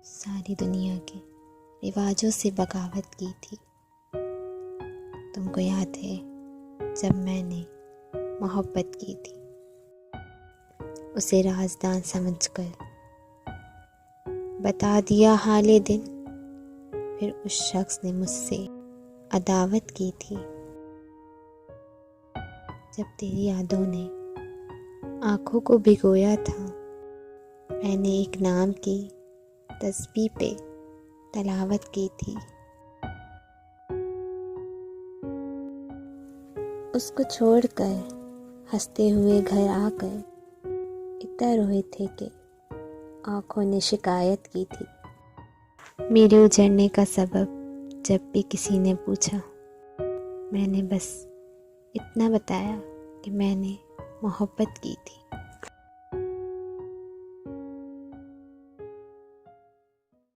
सारी दुनिया के रिवाजों से बगावत की थी। तुमको याद है जब मैंने मोहब्बत की थी, उसे राज़दान समझकर बता दिया हाले दिन, फिर उस शख्स ने मुझसे अदावत की थी। जब तेरी यादों ने आँखों को भिगोया था, मैंने एक नाम की तस्बीह पे तलावत की थी। उसको छोड़कर हंसते हुए घर आकर इतना रोए थे कि आँखों ने शिकायत की थी। मेरे उजड़ने का सबब जब भी किसी ने पूछा, मैंने बस इतना बताया कि मैंने मोहब्बत की थी।